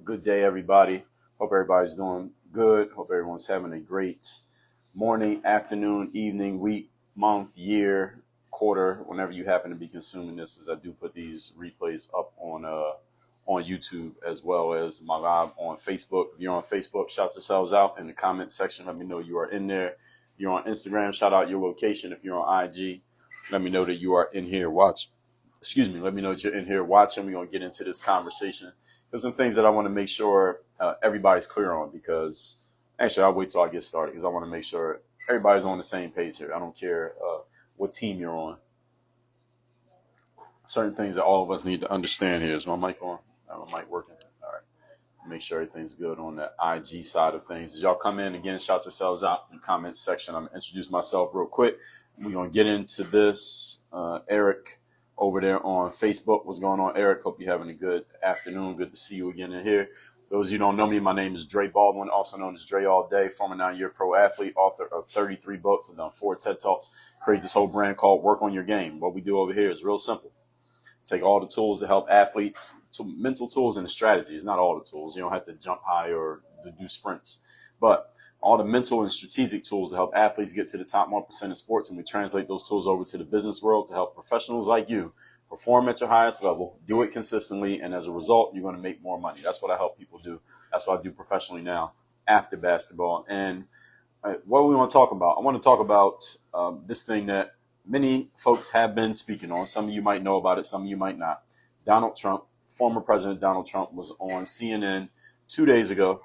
Good day, everybody. Hope everybody's doing good. Hope everyone's having a great morning, afternoon, evening, week, month, year, quarter, whenever you happen to be consuming this, as I do put these replays up on YouTube as well as my live on Facebook. If you're on Facebook, shout yourselves out in the comment section. Let me know you are in there. If you're on Instagram, shout out your location. If you're on IG, let me know that you are in here let me know that you're in here watching. We're going to get into this conversation. There's some things that I want to make sure everybody's clear on because actually I'll wait till I get started because I want to make sure everybody's on the same page here. I don't care what team you're on. Certain things that all of us need to understand here. Is my mic on? My mic working? All right. Make sure everything's good on the IG side of things. As y'all come in, again, shout yourselves out in the comments section. I'm going to introduce myself real quick. We're going to get into this. Eric over there on Facebook. What's going on, Eric? Hope you're having a good afternoon. Good to see you again in here. Those of you who don't know me, my name is Dre Baldwin, also known as Dre All Day, former 9-year pro athlete, author of 33 books. I've done 4 TED Talks, create this whole brand called Work on Your Game. What we do over here is real simple. Take all the tools to help athletes, mental tools and the strategies, not all the tools. You don't have to jump high or to do sprints, but all the mental and strategic tools to help athletes get to the top 1% in sports. And we translate those tools over to the business world to help professionals like you perform at your highest level, do it consistently. And as a result, you're going to make more money. That's what I help people do. That's what I do professionally now after basketball. And what do we want to talk about? I want to talk about this thing that many folks have been speaking on. Some of you might know about it. Some of you might not. Donald Trump, former President Donald Trump, was on CNN 2 days ago.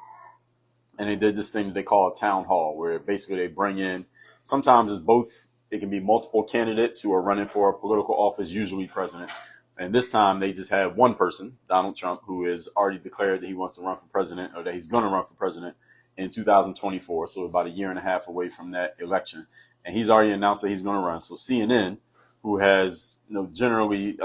And they did this thing that they call a town hall, where basically they bring in, sometimes it can be multiple candidates who are running for a political office, usually president. And this time they just have one person, Donald Trump, who has already declared that he wants to run for president, or that he's going to run for president in 2024. So about a year and a half away from that election. And he's already announced that he's going to run. So CNN, who has, generally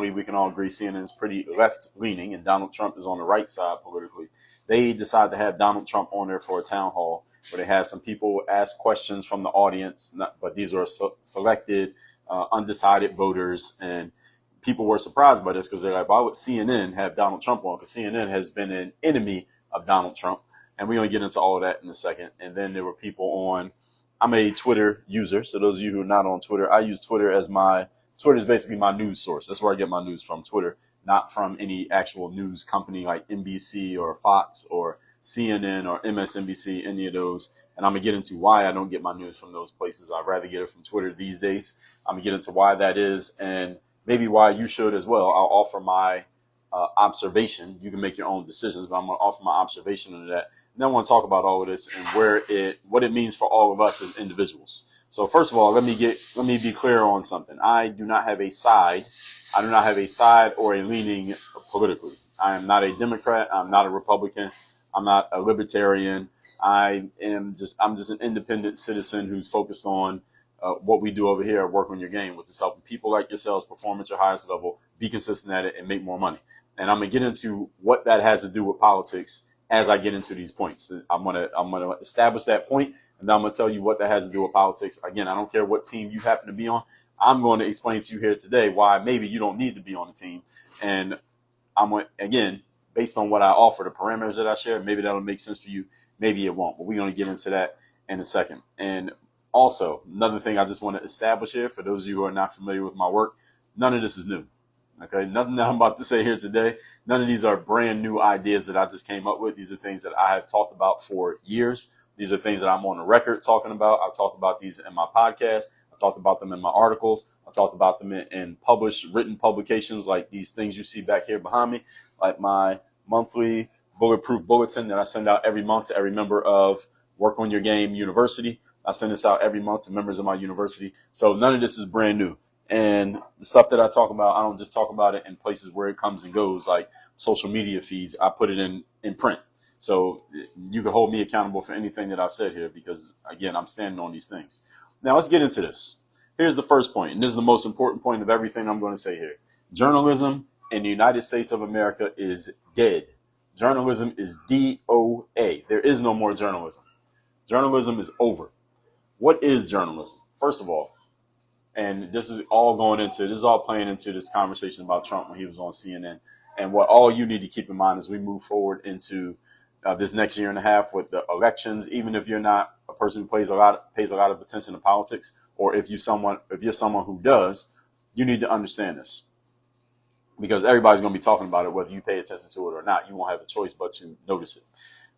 we can all agree CNN is pretty left leaning and Donald Trump is on the right side politically. They decided to have Donald Trump on there for a town hall where they had some people ask questions from the audience, but these are selected, undecided voters. And people were surprised by this because they're like, why would CNN have Donald Trump on? Because CNN has been an enemy of Donald Trump. And we're going to get into all of that in a second. And then there were people on, I'm a Twitter user. So those of you who are not on Twitter, I use Twitter as Twitter is basically my news source. That's where I get my news from, Twitter, not from any actual news company like NBC or Fox or CNN or MSNBC, any of those. And I'm going to get into why I don't get my news from those places. I'd rather get it from Twitter these days. I'm going to get into why that is and maybe why you should as well. I'll offer my observation. You can make your own decisions, but I'm going to offer my observation into that. And then I want to talk about all of this and what it means for all of us as individuals. So first of all, let me be clear on something. I do not have a side. I do not have a side or a leaning politically. I am not a Democrat. I'm not a Republican. I'm not a libertarian. I'm just an independent citizen who's focused on what we do over here at Work on Your Game, which is helping people like yourselves perform at your highest level, be consistent at it, and make more money. And I'm going to get into what that has to do with politics as I get into these points. I'm going to establish that point, and then I'm going to tell you what that has to do with politics. Again, I don't care what team you happen to be on. I'm going to explain to you here today why maybe you don't need to be on the team. And I'm going to, again, based on what I offer, the parameters that I share, maybe that'll make sense for you. Maybe it won't, but we're going to get into that in a second. And also, another thing I just want to establish here, for those of you who are not familiar with my work, none of this is new. Okay, nothing that I'm about to say here today. None of these are brand new ideas that I just came up with. These are things that I have talked about for years. These are things that I'm on the record talking about. I talked about these in my podcast. I talked about them in my articles. I talked about them in published written publications like these things you see back here behind me, like my monthly bulletproof bulletin that I send out every month to every member of Work on Your Game University. I send this out every month to members of my university. So none of this is brand new. And the stuff that I talk about, I don't just talk about it in places where it comes and goes, like social media feeds. I put it in print. So you can hold me accountable for anything that I've said here because, again, I'm standing on these things. Now, let's get into this. Here's the first point, and this is the most important point of everything I'm going to say here. Journalism in the United States of America is dead. Journalism is DOA. There is no more journalism. Journalism is over. What is journalism? First of all, and this is all playing into this conversation about Trump when he was on CNN. And what all you need to keep in mind as we move forward into this next year and a half with the elections, even if you're not a person who pays a lot of attention to politics, or if you're someone who does, you need to understand this, because everybody's going to be talking about it, whether you pay attention to it or not. You won't have a choice but to notice it.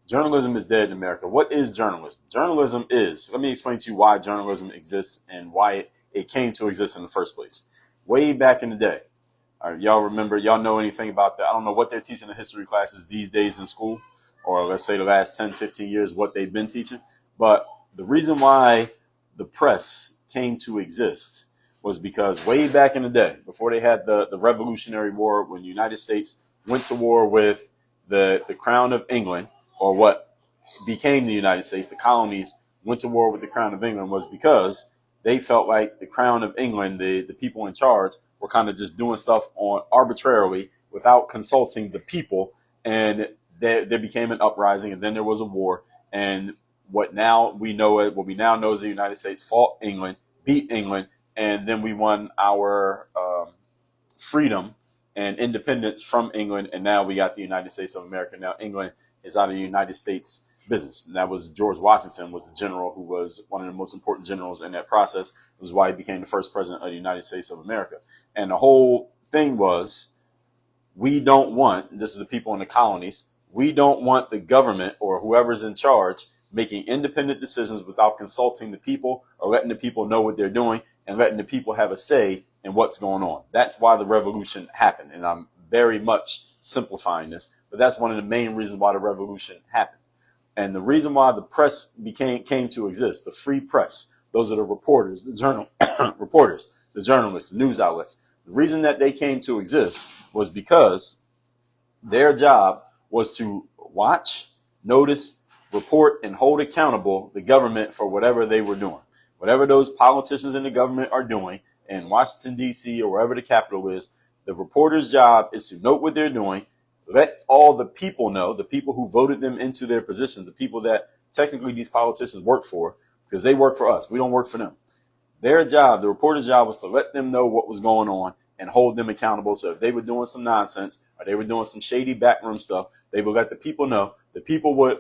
Journalism is dead in America. What is journalism? Journalism is, let me explain to you why journalism exists and why it came to exist in the first place. Way back in the day, y'all remember, y'all know anything about that? I don't know what they're teaching in history classes these days in school, or let's say the last 10, 15 years, what they've been teaching. But the reason why the press came to exist was because way back in the day, before they had the Revolutionary War, when the United States went to war with the Crown of England, or what became the United States, the colonies went to war with the Crown of England, was because they felt like the Crown of England, the people in charge, were kind of just doing stuff on arbitrarily without consulting the people. And there became an uprising, and then there was a war. And what we now know is the United States fought England, beat England, and then we won our freedom and independence from England, and now we got the United States of America. Now England is out of the United States business. And that was George Washington, was the general who was one of the most important generals in that process. This is why he became the first president of the United States of America. And the whole thing was, we don't want, this is the people in the colonies, we don't want the government or whoever's in charge making independent decisions without consulting the people or letting the people know what they're doing and letting the people have a say in what's going on. That's why the revolution happened. And I'm very much simplifying this, but that's one of the main reasons why the revolution happened. And the reason why the press came to exist, the free press, those are the reporters, the journalists, the news outlets. The reason that they came to exist was because their job was to watch, notice, report, and hold accountable the government for whatever they were doing. Whatever those politicians in the government are doing in Washington, D.C., or wherever the capital is, the reporter's job is to note what they're doing, let all the people know, the people who voted them into their positions, the people that technically these politicians work for, because they work for us. We don't work for them. Their job, the reporter's job, was to let them know what was going on and hold them accountable. So if they were doing some nonsense or they were doing some shady backroom stuff, they would let the people know. The people would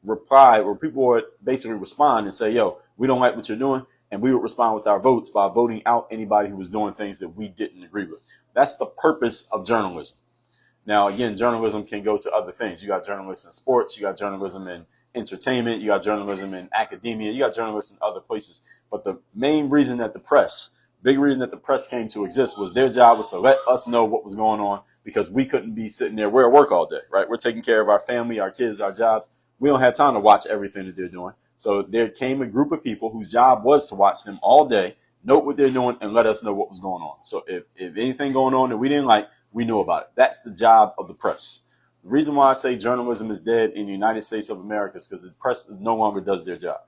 reply, or people would basically respond and say, yo, we don't like what you're doing. And we would respond with our votes by voting out anybody who was doing things that we didn't agree with. That's the purpose of journalism. Now, again, journalism can go to other things. You got journalists in sports, you got journalism in entertainment, you got journalism in academia, you got journalists in other places. But the main reason that big reason that the press came to exist was their job was to let us know what was going on, because we couldn't be sitting there. We're at work all day, right? We're taking care of our family, our kids, our jobs. We don't have time to watch everything that they're doing. So there came a group of people whose job was to watch them all day, note what they're doing, and let us know what was going on. So if anything going on that we didn't like, we knew about it. That's the job of the press. The reason why I say journalism is dead in the United States of America is because the press no longer does their job.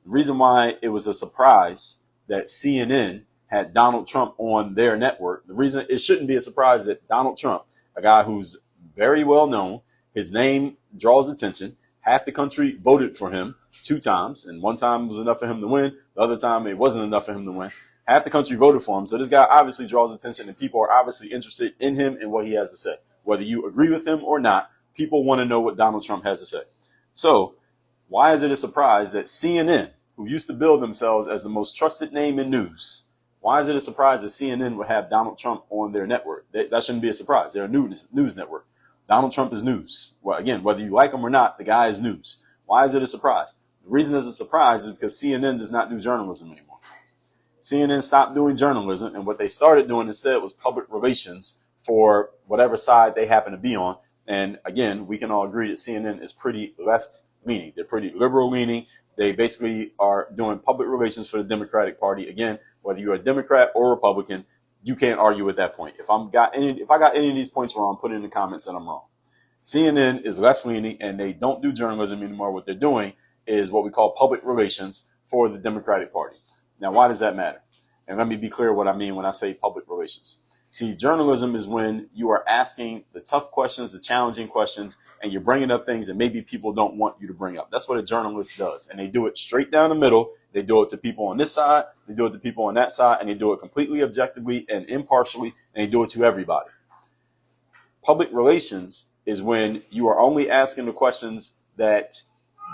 The reason why it was a surprise that CNN had Donald Trump on their network, the reason it shouldn't be a surprise that Donald Trump, a guy who's very well known, his name draws attention. Half the country voted for him 2 times, and one time was enough for him to win. The other time it wasn't enough for him to win. Half the country voted for him. So this guy obviously draws attention, and people are obviously interested in him and what he has to say. Whether you agree with him or not, people want to know what Donald Trump has to say. So why is it a surprise that CNN, who used to bill themselves as the most trusted name in news, why is it a surprise that CNN would have Donald Trump on their network? That shouldn't be a surprise. They're a news network. Donald Trump is news. Well, again, whether you like him or not, the guy is news. Why is it a surprise? The reason it's a surprise is because CNN does not do journalism anymore. CNN stopped doing journalism, and what they started doing instead was public relations for whatever side they happen to be on. And again, we can all agree that CNN is pretty left-leaning. They're pretty liberal-leaning. They basically are doing public relations for the Democratic Party. Again, whether you're a Democrat or Republican, you can't argue at that point. If I got any of these points wrong, put it in the comments that I'm wrong. CNN is left-leaning, and they don't do journalism anymore. What they're doing is what we call public relations for the Democratic Party. Now, why does that matter? And let me be clear what I mean when I say public relations. See, journalism is when you are asking the tough questions, the challenging questions, and you're bringing up things that maybe people don't want you to bring up. That's what a journalist does. And they do it straight down the middle. They do it to people on this side. They do it to people on that side. And they do it completely objectively and impartially. And they do it to everybody. Public relations is when you are only asking the questions that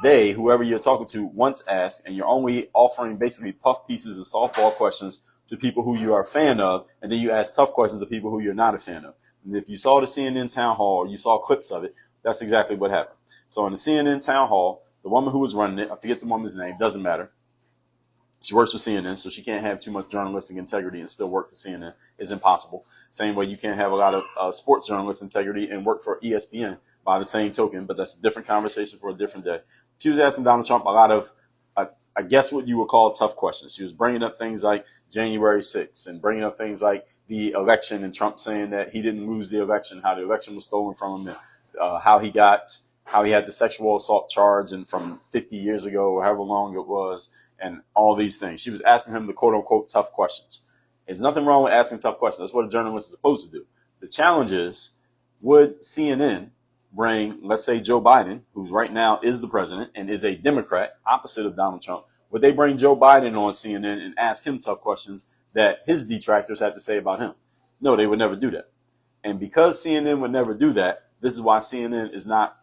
they, whoever you're talking to, once asked, and you're only offering basically puff pieces of softball questions to people who you are a fan of, and then you ask tough questions to people who you're not a fan of. And if you saw the CNN town hall or you saw clips of it, that's exactly what happened. So in the CNN town hall, the woman who was running it, I forget the woman's name, doesn't matter. She works for CNN, so she can't have too much journalistic integrity and still work for CNN. It's impossible. Same way you can't have a lot of sports journalist integrity and work for ESPN by the same token, but that's a different conversation for a different day. She was asking Donald Trump a lot of, I guess what you would call tough questions. She was bringing up things like January 6th and bringing up things like the election and Trump saying that he didn't lose the election, how the election was stolen from him, and how he had the sexual assault charge and from 50 years ago or however long it was, and all these things. She was asking him the quote unquote tough questions. There's nothing wrong with asking tough questions. That's what a journalist is supposed to do. The challenge is, would CNN bring, let's say, Joe Biden, who right now is the president and is a Democrat, opposite of Donald Trump, would they bring Joe Biden on CNN and ask him tough questions that his detractors had to say about him? No, they would never do that. And because CNN would never do that, this is why CNN is not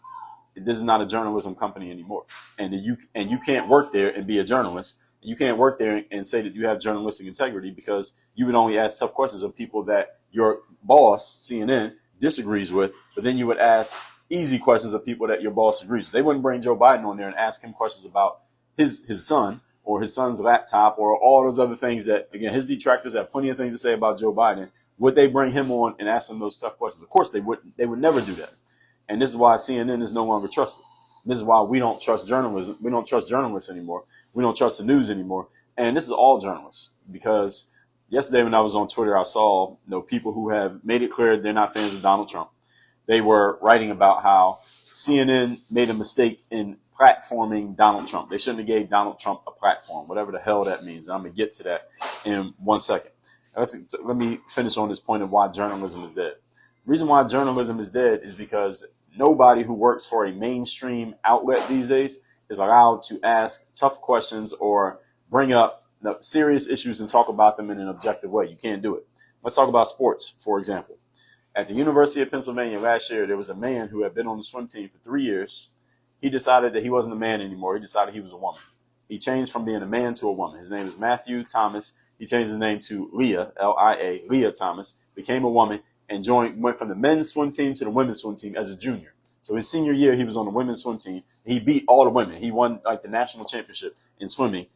a journalism company anymore. And you can't work there and be a journalist. You can't work there and say that you have journalistic integrity, because you would only ask tough questions of people that your boss, CNN, disagrees with, but then you would ask easy questions of people that your boss agrees with. They wouldn't bring Joe Biden on there and ask him questions about his son or his son's laptop or all those other things that, again, his detractors have plenty of things to say about Joe Biden. Would they bring him on and ask him those tough questions? Of course they wouldn't. They would never do that. And this is why CNN is no longer trusted. This is why we don't trust journalism. We don't trust journalists anymore. We don't trust the news anymore. And this is all journalists, because yesterday when I was on Twitter, I saw people who have made it clear they're not fans of Donald Trump. They were writing about how CNN made a mistake in platforming Donald Trump. They shouldn't have gave Donald Trump a platform, whatever the hell that means. And I'm going to get to that in 1 second. Let me finish on this point of why journalism is dead. The reason why journalism is dead is because nobody who works for a mainstream outlet these days is allowed to ask tough questions or bring up serious issues and talk about them in an objective way. You can't do it. Let's talk about sports, for example. At the University of Pennsylvania last year, there was a man who had been on the swim team for 3 years. He decided that he wasn't a man anymore. He decided he was a woman. He changed from being a man to a woman. His name is Matthew Thomas. He changed his name to Leah, L-I-A, Leah Thomas, became a woman, and went from the men's swim team to the women's swim team as a junior. So his senior year, he was on the women's swim team. He beat all the women. He won the national championship in swimming.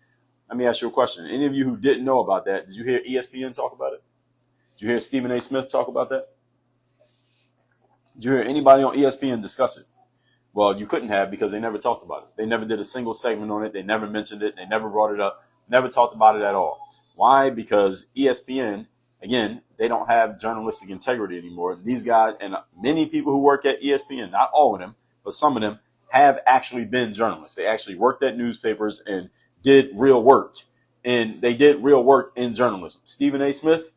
Let me ask you a question. Any of you who didn't know about that, did you hear ESPN talk about it? Did you hear Stephen A. Smith talk about that? Did you hear anybody on ESPN discuss it? Well, you couldn't have, because they never talked about it. They never did a single segment on it. They never mentioned it. They never brought it up. Never talked about it at all. Why? Because ESPN, again, they don't have journalistic integrity anymore. These guys, and many people who work at ESPN, not all of them, but some of them, have actually been journalists. They actually worked at newspapers and did real work. And they did real work in journalism. Stephen A. Smith,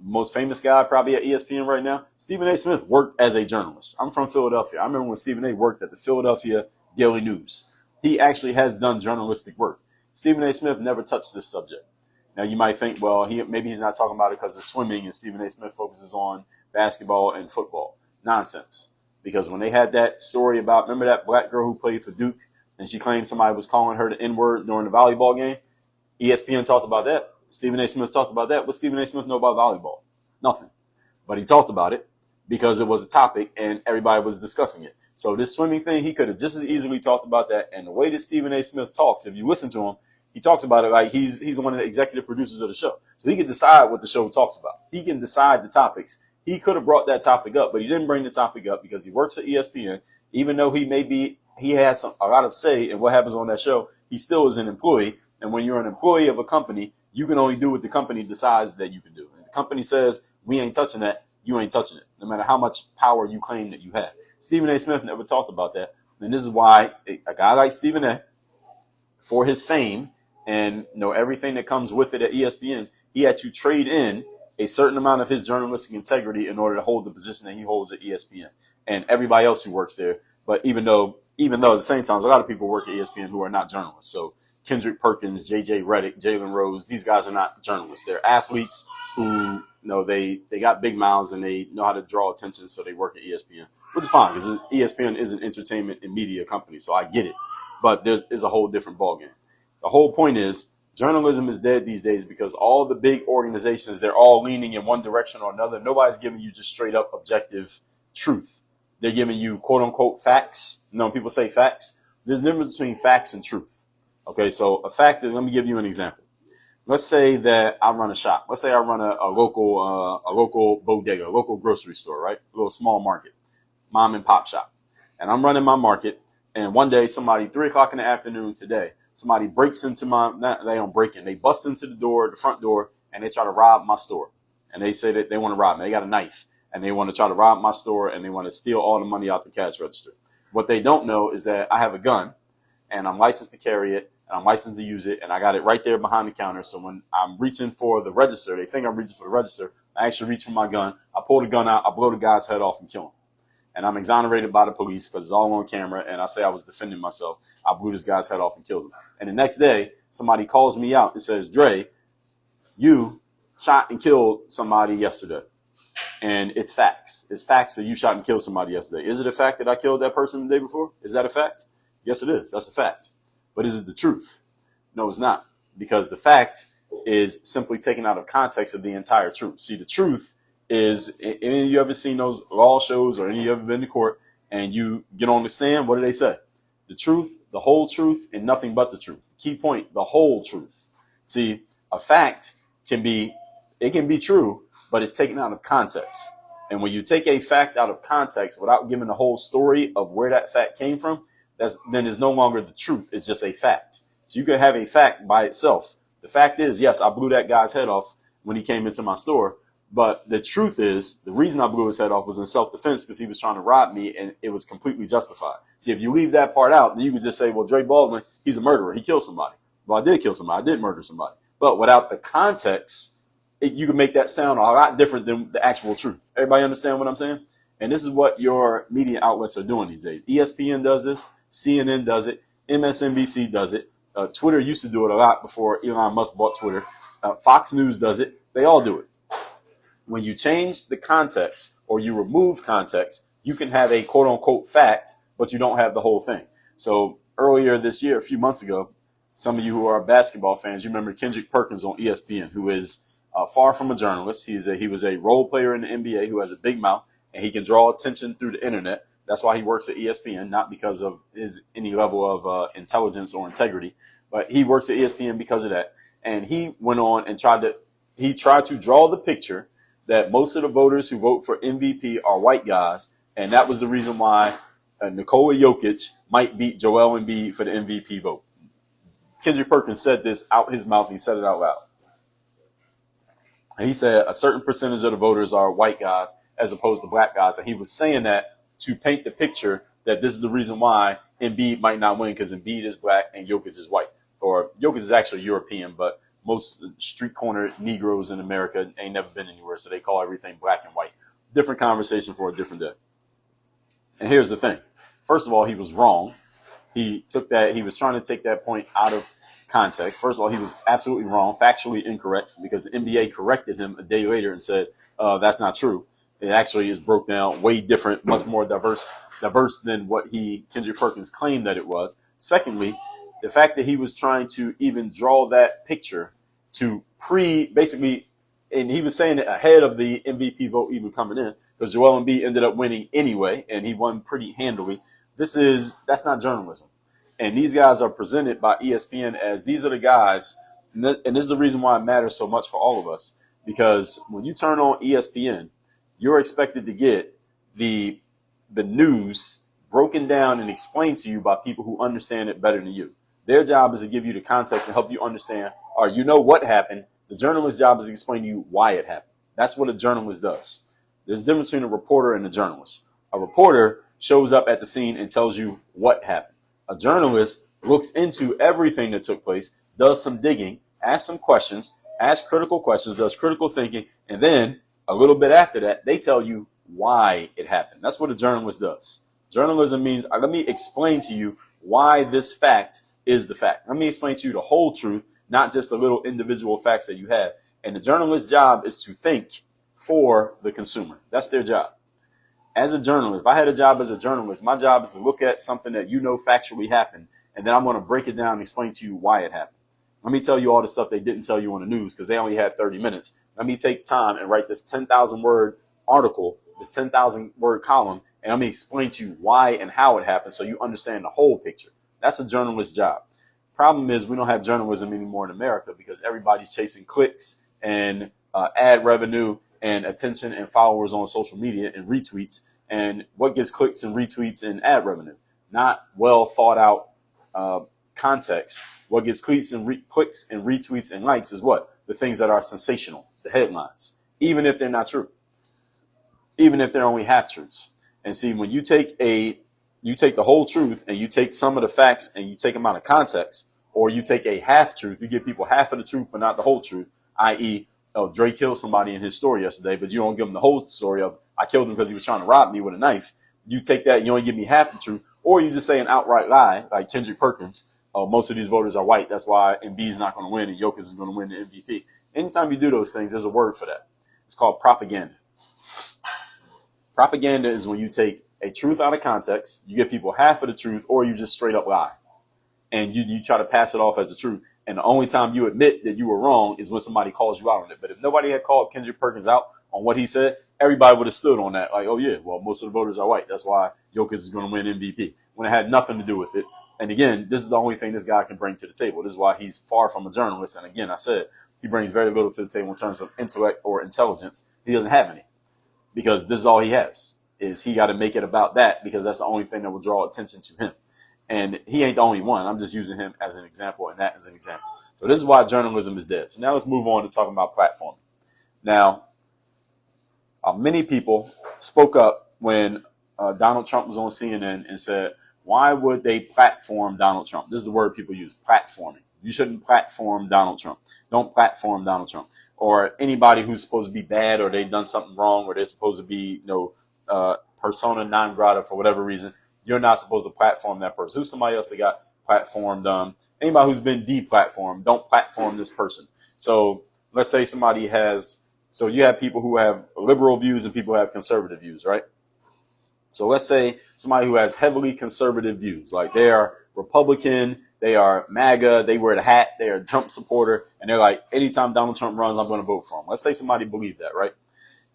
most famous guy probably at ESPN right now, Stephen A. Smith worked as a journalist. I'm from Philadelphia. I remember when Stephen A. worked at the Philadelphia Daily News. He actually has done journalistic work. Stephen A. Smith never touched this subject. Now, you might think, well, maybe he's not talking about it because of swimming, and Stephen A. Smith focuses on basketball and football. Nonsense. Because when they had that story about, remember that black girl who played for Duke, and she claimed somebody was calling her the N-word during the volleyball game? ESPN talked about that. Stephen A. Smith talked about that. What Stephen A. Smith know about volleyball? Nothing. But he talked about it because it was a topic and everybody was discussing it. So this swimming thing, he could have just as easily talked about that. And the way that Stephen A. Smith talks, if you listen to him, he talks about it like he's one of the executive producers of the show. So he can decide what the show talks about. He can decide the topics. He could have brought that topic up, but he didn't bring the topic up because he works at ESPN. Even though he has a lot of say in what happens on that show, he still is an employee. And when you're an employee of a company, you can only do what the company decides that you can do. And the company says, we ain't touching that, you ain't touching it, no matter how much power you claim that you have. Stephen A. Smith never talked about that. And this is why a guy like Stephen A., for his fame and everything that comes with it at ESPN, he had to trade in a certain amount of his journalistic integrity in order to hold the position that he holds at ESPN and everybody else who works there. But even though at the same time, a lot of people work at ESPN who are not journalists. So Kendrick Perkins, JJ Redick, Jalen Rose, these guys are not journalists. They're athletes who they got big mouths and they know how to draw attention, so they work at ESPN, which is fine because ESPN is an entertainment and media company, so I get it. But there's a whole different ballgame. The whole point is journalism is dead these days because all the big organizations, they're all leaning in one direction or another. Nobody's giving you just straight up objective truth. They're giving you quote unquote facts. When people say facts, there's a difference between facts and truth. Okay, so a fact, let me give you an example. Let's say that I run a shop. Let's say I run a local bodega, a local grocery store, right? A little small market, mom and pop shop. And I'm running my market. And one day, 3:00 in the afternoon today, somebody breaks into they don't break in. They bust into the front door, and they try to rob my store. And they say that they want to rob me. They got a knife, and they want to try to rob my store, and they want to steal all the money out the cash register. What they don't know is that I have a gun, and I'm licensed to carry it, and I'm licensed to use it, and I got it right there behind the counter. So when I'm reaching for the register, they think I'm reaching for the register. I actually reach for my gun. I pull the gun out. I blow the guy's head off and kill him. And I'm exonerated by the police because it's all on camera. And I say I was defending myself. I blew this guy's head off and killed him. And the next day, somebody calls me out and says, Dre, you shot and killed somebody yesterday. And it's facts. It's facts that you shot and killed somebody yesterday. Is it a fact that I killed that person the day before? Is that a fact? Yes, it is. That's a fact. But is it the truth? No, it's not. Because the fact is simply taken out of context of the entire truth. See, the truth is, any of you ever seen those law shows or any of you ever been to court and you get on the stand? What do they say? The truth, the whole truth, and nothing but the truth. Key point, the whole truth. See, a fact can be true, but it's taken out of context. And when you take a fact out of context without giving the whole story of where that fact came from, then it's no longer the truth. It's just a fact. So you can have a fact by itself. The fact is, yes, I blew that guy's head off when he came into my store. But the truth is, the reason I blew his head off was in self-defense because he was trying to rob me, and it was completely justified. See, if you leave that part out, then you could just say, well, Dre Baldwin, he's a murderer. He killed somebody. Well, I did kill somebody. I did murder somebody. But without the context, you can make that sound a lot different than the actual truth. Everybody understand what I'm saying? And this is what your media outlets are doing these days. ESPN does this. CNN does it. MSNBC does it. Twitter used to do it a lot before Elon Musk bought Twitter. Fox News does it. They all do it. When you change the context or you remove context, you can have a quote unquote fact, but you don't have the whole thing. So earlier this year, a few months ago, some of you who are basketball fans, you remember Kendrick Perkins on ESPN, who is far from a journalist. He was a role player in the NBA who has a big mouth and he can draw attention through the internet. That's why he works at ESPN, not because of any level of intelligence or integrity, but he works at ESPN because of that. And he went on and tried to draw the picture that most of the voters who vote for MVP are white guys, and that was the reason why Nikola Jokic might beat Joel Embiid for the MVP vote. Kendrick Perkins said this out his mouth, and he said it out loud. And he said a certain percentage of the voters are white guys as opposed to black guys, and he was saying that to paint the picture that this is the reason why Embiid might not win, because Embiid is black and Jokic is white. Or Jokic is actually European, but most street corner Negroes in America ain't never been anywhere, so they call everything black and white. Different conversation for a different day. And here's the thing. First of all, he was wrong. He was trying to take that point out of context. First of all, he was absolutely wrong, factually incorrect, because the NBA corrected him a day later and said, that's not true. It actually is broke down way different, much more diverse than what Kendrick Perkins claimed that it was. Secondly, the fact that he was trying to even draw that picture to basically, and he was saying it ahead of the MVP vote even coming in, because Joel Embiid ended up winning anyway, and he won pretty handily. That's not journalism. And these guys are presented by ESPN as these are the guys, and this is the reason why it matters so much for all of us, because when you turn on ESPN, you're expected to get the news broken down and explained to you by people who understand it better than you. Their job is to give you the context and help you understand, or you know what happened. The journalist's job is to explain to you why it happened. That's what a journalist does. There's a difference between a reporter and a journalist. A reporter shows up at the scene and tells you what happened. A journalist looks into everything that took place, does some digging, asks some questions, asks critical questions, does critical thinking, and then a little bit after that, they tell you why it happened. That's what a journalist does. Journalism means, let me explain to you why this fact is the fact. Let me explain to you the whole truth, not just the little individual facts that you have. And the journalist's job is to think for the consumer. That's their job. As a journalist, if I had a job as a journalist, my job is to look at something that factually happened, and then I'm going to break it down and explain to you why it happened. Let me tell you all the stuff they didn't tell you on the news because they only had 30 minutes. Let me take time and write this 10,000 word article, this 10,000 word column, and let me explain to you why and how it happened so you understand the whole picture. That's a journalist's job. Problem is we don't have journalism anymore in America because everybody's chasing clicks and ad revenue and attention and followers on social media and retweets. And what gets clicks and retweets and ad revenue? Not well thought out context. What gets clicks and retweets and likes is what? The things that are sensational, the headlines, even if they're not true, even if they're only half truths. And see, when you take the whole truth and you take some of the facts and you take them out of context, or you take a half truth, you give people half of the truth but not the whole truth, i.e., Dre killed somebody in his story yesterday, but you don't give him the whole story of I killed him because he was trying to rob me with a knife. You take that and you only give me half the truth, or you just say an outright lie like Kendrick Perkins. Most of these voters are white. That's why Embiid's not going to win and Jokic is going to win the MVP. Anytime you do those things, there's a word for that. It's called propaganda. Propaganda is when you take a truth out of context, you give people half of the truth, or you just straight up lie. And you try to pass it off as the truth. And the only time you admit that you were wrong is when somebody calls you out on it. But if nobody had called Kendrick Perkins out on what he said, everybody would have stood on that. Like, oh, yeah, well, most of the voters are white. That's why Jokic is going to win MVP. When it had nothing to do with it. And again, this is the only thing this guy can bring to the table. This is why he's far from a journalist. And again, I said he brings very little to the table in terms of intellect or intelligence. He doesn't have any because this is all he has is he got to make it about that because that's the only thing that will draw attention to him. And he ain't the only one. I'm just using him as an example and that as an example. So this is why journalism is dead. So now let's move on to talking about platforming. Now, many people spoke up when Donald Trump was on CNN and said, why would they platform Donald Trump? This is the word people use, platforming. You shouldn't platform Donald Trump. Don't platform Donald Trump. Or anybody who's supposed to be bad or they've done something wrong or they're supposed to be, persona non grata for whatever reason. You're not supposed to platform that person. Who's somebody else that got platformed? Anybody who's been deplatformed, don't platform this person. So let's say somebody so you have people who have liberal views and people who have conservative views, right? So let's say somebody who has heavily conservative views, like they are Republican, they are MAGA, they wear the hat, they are a Trump supporter, and they're like, anytime Donald Trump runs, I'm going to vote for him. Let's say somebody believed that, right?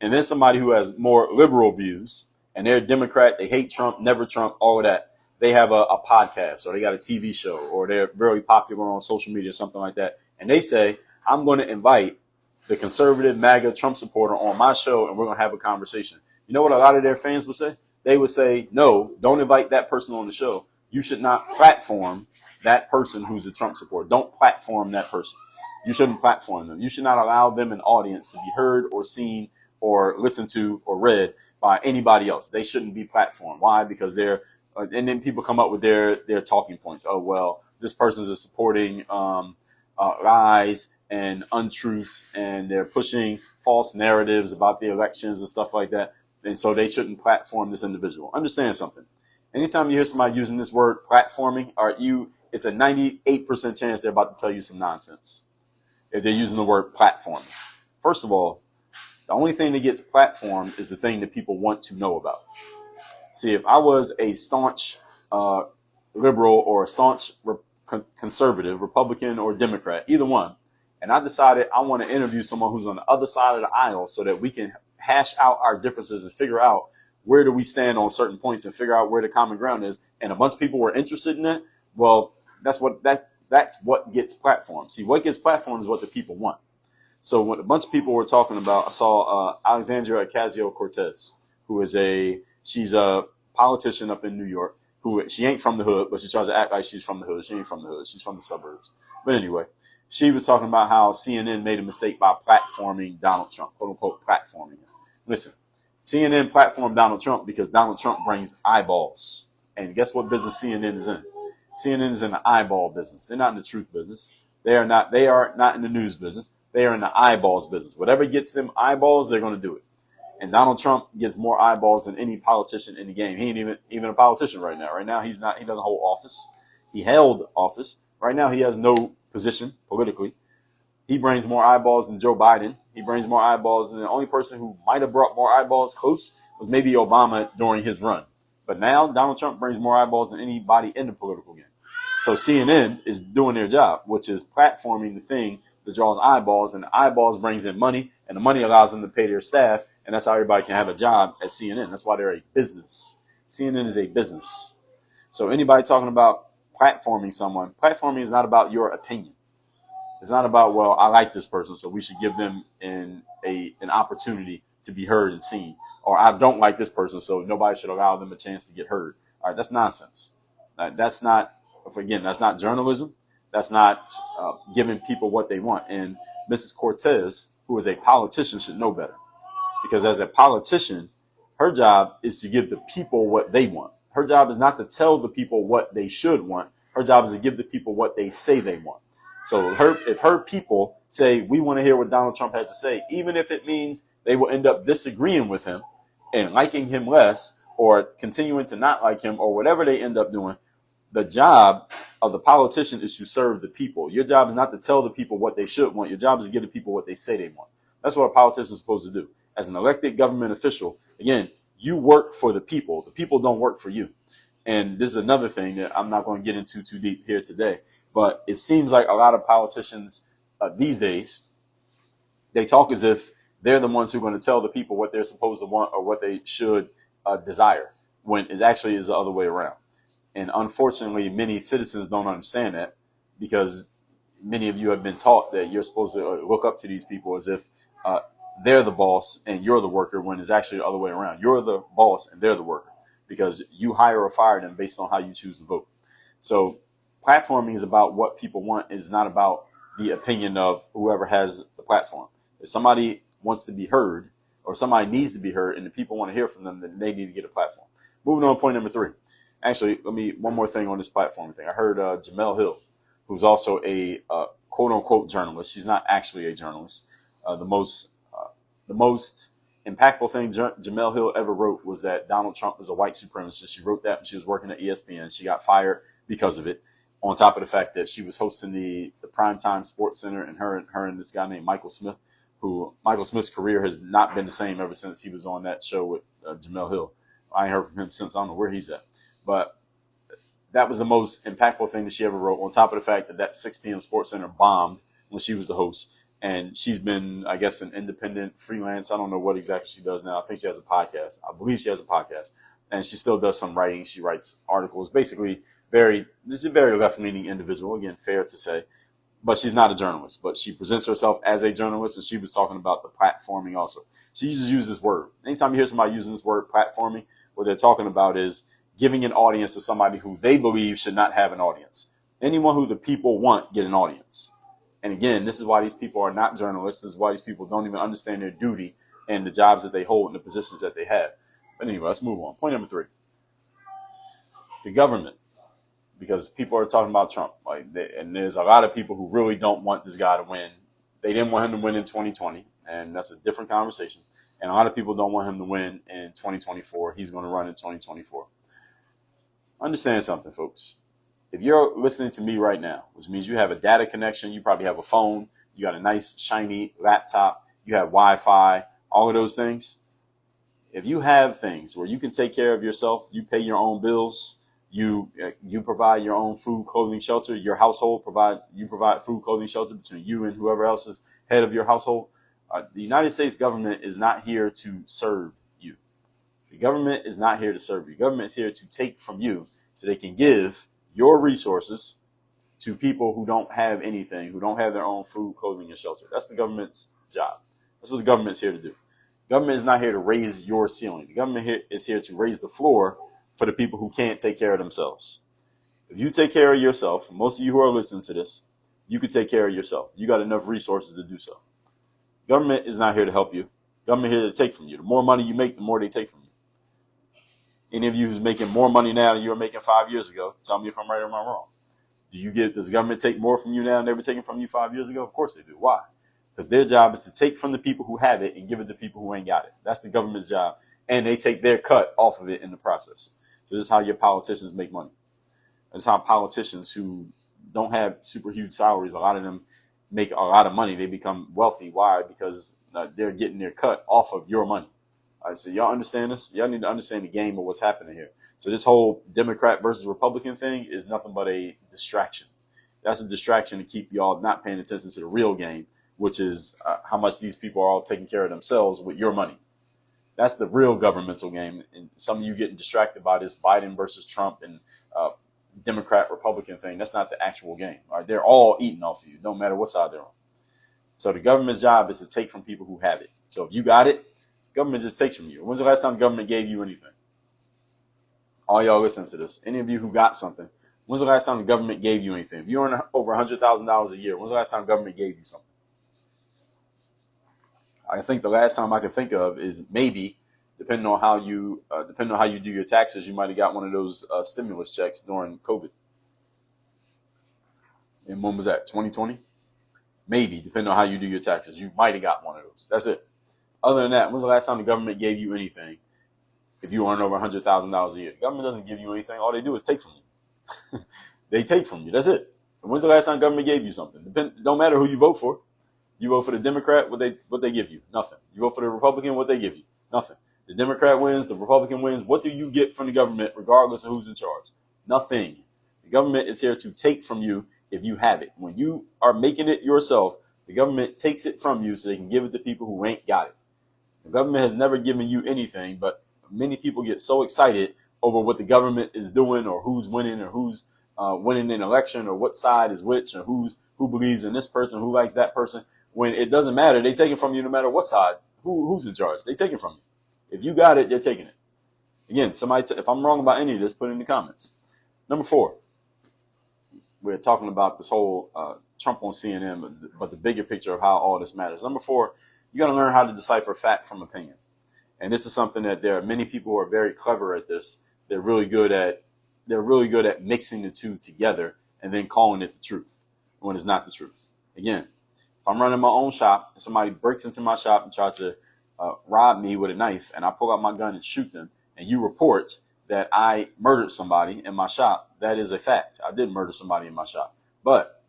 And then somebody who has more liberal views, and they're a Democrat, they hate Trump, never Trump, all of that. They have a podcast or they got a TV show or they're very popular on social media or something like that. And they say, I'm going to invite the conservative MAGA Trump supporter on my show and we're going to have a conversation. You know what a lot of their fans would say? They would say, no, don't invite that person on the show. You should not platform that person who's a Trump supporter. Don't platform that person. You shouldn't platform them. You should not allow them an audience to be heard or seen or listened to or read by anybody else. They shouldn't be platformed. Why? Because and then people come up with their talking points. Oh, well, this person is supporting lies and untruths, and they're pushing false narratives about the elections and stuff like that. And so they shouldn't platform this individual. Understand something. Anytime you hear somebody using this word platforming, it's a 98% chance they're about to tell you some nonsense if they're using the word platforming. First of all, the only thing that gets platformed is the thing that people want to know about. See, if I was a staunch liberal or a staunch conservative, Republican or Democrat, either one, and I decided I want to interview someone who's on the other side of the aisle so that we can hash out our differences and figure out where do we stand on certain points and figure out where the common ground is, and a bunch of people were interested in that, well, that's what gets platformed. See, what gets platformed is what the people want. So when a bunch of people were talking about, I saw Alexandria Ocasio-Cortez, she's a politician up in New York, she ain't from the hood, but she tries to act like she's from the hood. She ain't from the hood. She's from the suburbs. But anyway, she was talking about how CNN made a mistake by platforming Donald Trump, quote unquote, platforming him. Listen, CNN platformed Donald Trump because Donald Trump brings eyeballs. And guess what business CNN is in? CNN is in the eyeball business. They're not in the truth business. They are not in the news business. They are in the eyeballs business. Whatever gets them eyeballs, they're going to do it. And Donald Trump gets more eyeballs than any politician in the game. He ain't even a politician right now. Right now, he doesn't hold office. He held office. Right now, he has no position politically. He brings more eyeballs than Joe Biden. He brings more eyeballs than the only person who might have brought more eyeballs close was maybe Obama during his run. But now Donald Trump brings more eyeballs than anybody in the political game. So CNN is doing their job, which is platforming the thing that draws eyeballs, and the eyeballs brings in money, and the money allows them to pay their staff, and that's how everybody can have a job at CNN. That's why they're a business. CNN is a business. So anybody talking about platforming someone, platforming is not about your opinion. It's not about, well, I like this person, so we should give them an opportunity to be heard and seen. Or I don't like this person, so nobody should allow them a chance to get heard. All right, that's nonsense. That's not journalism. That's not giving people what they want. And Mrs. Cortez, who is a politician, should know better. Because as a politician, her job is to give the people what they want. Her job is not to tell the people what they should want. Her job is to give the people what they say they want. So if her people say, we want to hear what Donald Trump has to say, even if it means they will end up disagreeing with him and liking him less or continuing to not like him or whatever they end up doing, the job of the politician is to serve the people. Your job is not to tell the people what they should want. Your job is to give the people what they say they want. That's what a politician is supposed to do. As an elected government official, again, you work for the people. The people don't work for you. And this is another thing that I'm not going to get into too deep here today. But it seems like a lot of politicians these days, they talk as if they're the ones who are going to tell the people what they're supposed to want or what they should desire, when it actually is the other way around. And unfortunately, many citizens don't understand that, because many of you have been taught that you're supposed to look up to these people as if they're the boss and you're the worker, when it's actually the other way around. You're the boss and they're the worker, because you hire or fire them based on how you choose to vote. So platforming is about what people want. It's not about the opinion of whoever has the platform. If somebody wants to be heard or somebody needs to be heard and the people want to hear from them, then they need to get a platform. Moving on to point number 3. Actually, one more thing on this platform thing. I heard Jamel Hill, who's also a quote unquote journalist. She's not actually a journalist. The most impactful thing Jamel Hill ever wrote was that Donald Trump is a white supremacist. She wrote that when she was working at ESPN. She got fired because of it. On top of the fact that she was hosting the Primetime Sports Center, and her and this guy named Michael Smith, who Michael Smith's career has not been the same ever since he was on that show with Jamel Hill. I ain't heard from him since. I don't know where he's at. But that was the most impactful thing that she ever wrote, on top of the fact that 6 p.m. Sports Center bombed when she was the host. And she's been, I guess, an independent freelance. I don't know what exactly she does now. I think she has a podcast. I believe she has a podcast. And she still does some writing. She writes articles. Basically, she's a very left-leaning individual. Again, fair to say. But she's not a journalist. But she presents herself as a journalist, and she was talking about the platforming also. She uses this word. Anytime you hear somebody using this word, platforming, what they're talking about is giving an audience to somebody who they believe should not have an audience. Anyone who the people want get an audience. And again, this is why these people are not journalists. This is why these people don't even understand their duty and the jobs that they hold and the positions that they have. But anyway, let's move on. Point number 3. The government. Because people are talking about Trump. And there's a lot of people who really don't want this guy to win. They didn't want him to win in 2020. And that's a different conversation. And a lot of people don't want him to win in 2024. He's going to run in 2024. Understand something, folks. If you're listening to me right now, which means you have a data connection, you probably have a phone, you got a nice shiny laptop, you have Wi-Fi, all of those things. If you have things where you can take care of yourself, you pay your own bills, you provide your own food, clothing, shelter, your household provide food, clothing, shelter between you and whoever else is head of your household. The United States government is not here to serve you. The government is not here to serve you. The government is here to take from you so they can give your resources to people who don't have anything, who don't have their own food, clothing, and shelter. That's the government's job. That's what the government's here to do. The government is not here to raise your ceiling. The government is here to raise the floor for the people who can't take care of themselves. If you take care of yourself, most of you who are listening to this, you can take care of yourself. You got enough resources to do so. Government is not here to help you. Government is here to take from you. The more money you make, the more they take from you. Any of you who's making more money now than you were making 5 years ago, tell me if I'm right or am I wrong. Does the government take more from you now than they were taking from you 5 years ago? Of course they do. Why? Because their job is to take from the people who have it and give it to people who ain't got it. That's the government's job. And they take their cut off of it in the process. So this is how your politicians make money. This is how politicians who don't have super huge salaries, a lot of them make a lot of money. They become wealthy. Why? Because they're getting their cut off of your money. All right, so y'all understand this? Y'all need to understand the game of what's happening here. So this whole Democrat versus Republican thing is nothing but a distraction. That's a distraction to keep y'all not paying attention to the real game, which is how much these people are all taking care of themselves with your money. That's the real governmental game. And some of you getting distracted by this Biden versus Trump and Democrat Republican thing. That's not the actual game. All right? They're all eating off of you, no matter what side they're on. So the government's job is to take from people who have it. So if you got it, government just takes from you. When's the last time the government gave you anything? All y'all listen to this. Any of you who got something, when's the last time the government gave you anything? If you earn over $100,000 a year, when's the last time the government gave you something? I think the last time I can think of is maybe, depending on how you do your taxes, you might have got one of those stimulus checks during COVID. And when was that? 2020? Maybe, depending on how you do your taxes, you might have got one of those. That's it. Other than that, when's the last time the government gave you anything? If you earn over $100,000 a year, the government doesn't give you anything. All they do is take from you. They take from you. That's it. And when's the last time the government gave you something? Don't matter who you vote for. You vote for the Democrat, what they give you? Nothing. You vote for the Republican, what they give you? Nothing. The Democrat wins, the Republican wins. What do you get from the government, regardless of who's in charge? Nothing. The government is here to take from you if you have it. When you are making it yourself, the government takes it from you so they can give it to people who ain't got it. The government has never given you anything, but many people get so excited over what the government is doing or who's winning or who's winning an election or what side is which or who believes in this person, who likes that person. When it doesn't matter, they take it from you no matter what side, who's in charge. They take it from you. If you got it, they're taking it. Again, if I'm wrong about any of this, put it in the comments. Number 4, we're talking about this whole Trump on CNN, but the bigger picture of how all this matters. Number 4, you got to learn how to decipher fact from opinion. And this is something that there are many people who are very clever at this. They're really good at mixing the two together and then calling it the truth when it's not the truth. Again, if I'm running my own shop and somebody breaks into my shop and tries to rob me with a knife and I pull out my gun and shoot them and you report that I murdered somebody in my shop, that is a fact. I did murder somebody in my shop. But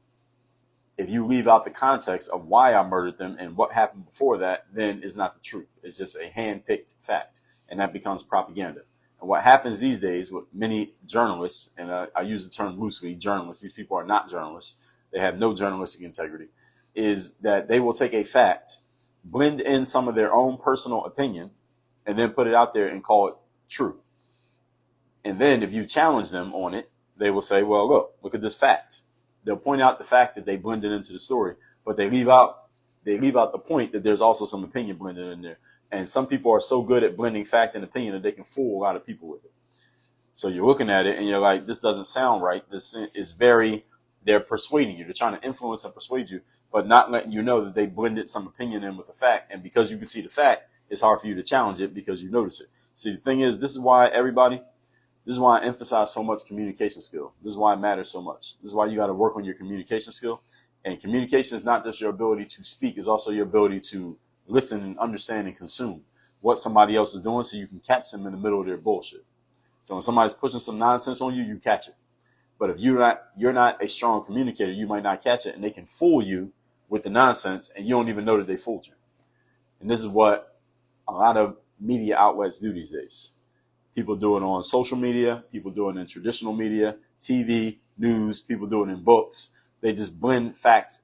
if you leave out the context of why I murdered them and what happened before that, then it's not the truth. It's just a hand-picked fact, and that becomes propaganda. And what happens these days with many journalists, and I use the term loosely, journalists, these people are not journalists. They have no journalistic integrity, is that they will take a fact, blend in some of their own personal opinion, and then put it out there and call it true. And then if you challenge them on it, they will say, well, look at this fact. They'll point out the fact that they blended into the story, but they leave out the point that there's also some opinion blended in there. And some people are so good at blending fact and opinion that they can fool a lot of people with it. So you're looking at it and you're like, this doesn't sound right. This is they're persuading you. They're trying to influence and persuade you, but not letting you know that they blended some opinion in with the fact. And because you can see the fact, it's hard for you to challenge it because you notice it. See, the thing is, this is why I emphasize so much communication skill. This is why it matters so much. This is why you got to work on your communication skill. And communication is not just your ability to speak, it's also your ability to listen and understand and consume what somebody else is doing so you can catch them in the middle of their bullshit. So when somebody's pushing some nonsense on you, you catch it. But if you're not a strong communicator, you might not catch it, and they can fool you with the nonsense and you don't even know that they fooled you. And this is what a lot of media outlets do these days. People do it on social media. People do it in traditional media, TV, news. People do it in books. They just blend facts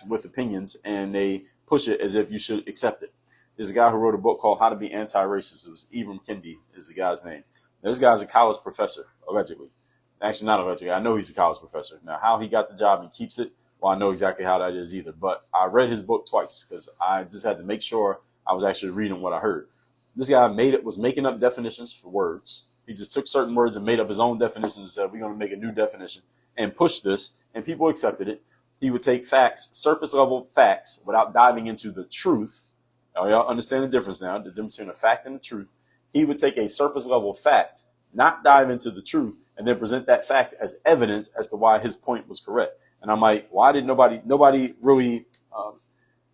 with opinions, and they push it as if you should accept it. There's a guy who wrote a book called How to Be Anti-Racist. It was Ibram Kendi is the guy's name. Now, this guy's a college professor, allegedly. Actually, not allegedly. I know he's a college professor. Now, how he got the job and keeps it, well, I know exactly how that is either. But I read his book twice because I just had to make sure I was actually reading what I heard. This guy was making up definitions for words. He just took certain words and made up his own definitions and said, we're going to make a new definition and push this. And people accepted it. He would take facts, surface level facts, without diving into the truth. Now, y'all understand the difference now, the difference between a fact and the truth. He would take a surface level fact, not dive into the truth, and then present that fact as evidence as to why his point was correct. And I'm like, why did nobody really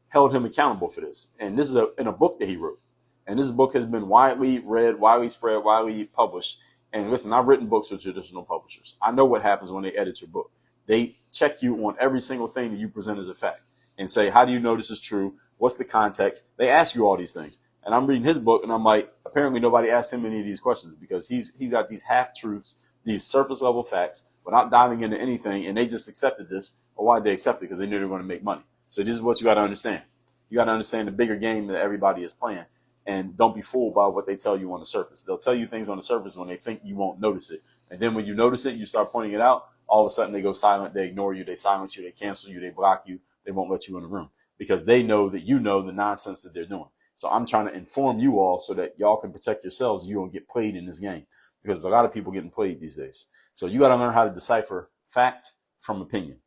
held him accountable for this? And this is in a book that he wrote. And this book has been widely read, widely spread, widely published. And listen, I've written books with traditional publishers. I know what happens when they edit your book. They check you on every single thing that you present as a fact. and say, how do you know this is true? What's the context? They ask you all these things. And I'm reading his book, and I'm like, apparently nobody asked him any of these questions because he's got these half-truths, these surface-level facts, without diving into anything, and they just accepted this. Well, why did they accept it? Because they knew they were going to make money. So this is what you got to understand. You got to understand the bigger game that everybody is playing, and don't be fooled by what they tell you on the surface. They'll tell you things on the surface when they think you won't notice it. And then when you notice it, you start pointing it out, all of a sudden they go silent, they ignore you, they silence you, they cancel you, they block you, they won't let you in the room because they know that you know the nonsense that they're doing. So I'm trying to inform you all so that y'all can protect yourselves. You don't get played in this game because there's a lot of people getting played these days. So you got to learn how to decipher fact from opinion.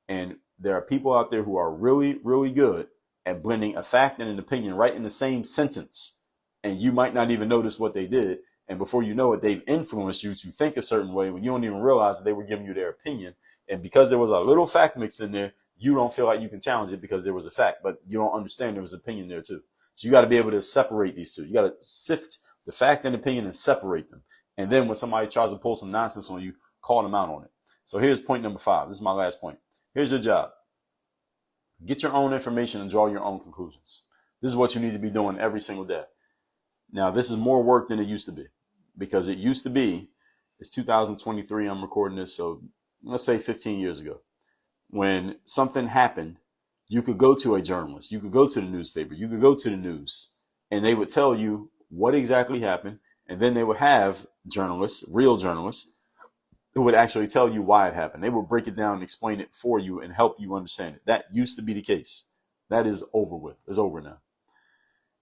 And there are people out there who are really, really good at blending a fact and an opinion right in the same sentence. And you might not even notice what they did. And before you know it, they've influenced you to think a certain way when you don't even realize that they were giving you their opinion. And because there was a little fact mixed in there, you don't feel like you can challenge it because there was a fact, but you don't understand there was opinion there too. So you got to be able to separate these two. You got to sift the fact and opinion and separate them. And then when somebody tries to pull some nonsense on you, call them out on it. So here's point number 5. This is my last point. Here's your job. Get your own information and draw your own conclusions. This is what you need to be doing every single day. Now, this is more work than it used to be because it used to be, it's 2023, I'm recording this, so let's say 15 years ago. When something happened, you could go to a journalist, you could go to the newspaper, you could go to the news, and they would tell you what exactly happened. And then they would have journalists, real journalists, who would actually tell you why it happened. They would break it down and explain it for you and help you understand it. That used to be the case. That is over with. It's over now.